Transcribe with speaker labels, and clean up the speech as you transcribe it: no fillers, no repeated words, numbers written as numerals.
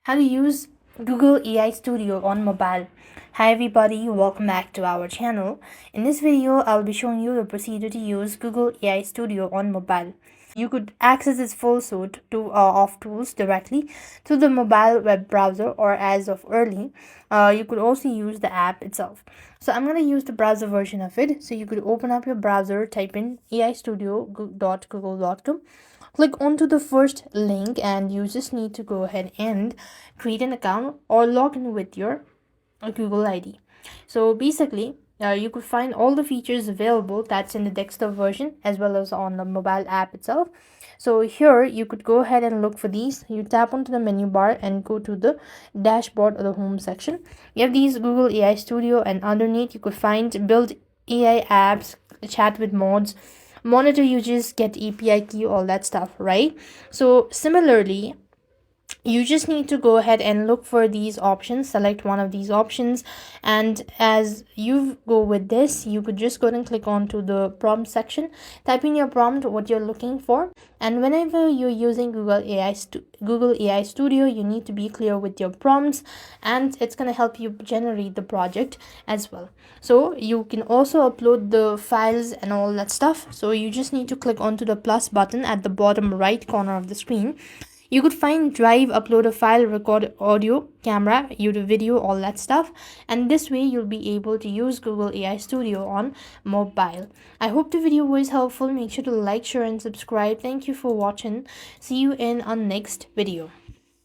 Speaker 1: how to use Google AI Studio on mobile. Hi everybody, welcome back to our channel. In this video, I'll be showing you the procedure to use Google AI Studio on mobile. You could access its full suite of tools directly to the mobile web browser, or as of early, you could also use the app itself. So I'm going to use the browser version of it. So you could open up your browser, type in aistudio.google.com. Click onto the first link, and you just need to go ahead and create an account or log in with your Google ID. So basically, you could find all the features available that's in the desktop version as well as on the mobile app itself. So here you could go ahead and look for these. You tap onto the menu bar and go to the dashboard or the home section. You have these Google AI Studio, and underneath you could find build AI apps, chat with mods, monitor users, get API key, all that stuff, right? So similarly, you just need to go ahead and look for these options, select one of these options, and as you go with this, you could just go and click on to the prompt section, type in your prompt, what you're looking for. And whenever you're using Google AI Studio, you need to be clear with your prompts, and it's going to help you generate the project as well. So you can also upload the files and all that stuff. So you just need to click onto the plus button at the bottom right corner of the screen. You could find drive, upload a file, record audio, camera, YouTube video, all that stuff. And this way you'll be able to use Google AI Studio on mobile. I hope the video was helpful. Make sure to like, share and subscribe. Thank you for watching. See you in our next video.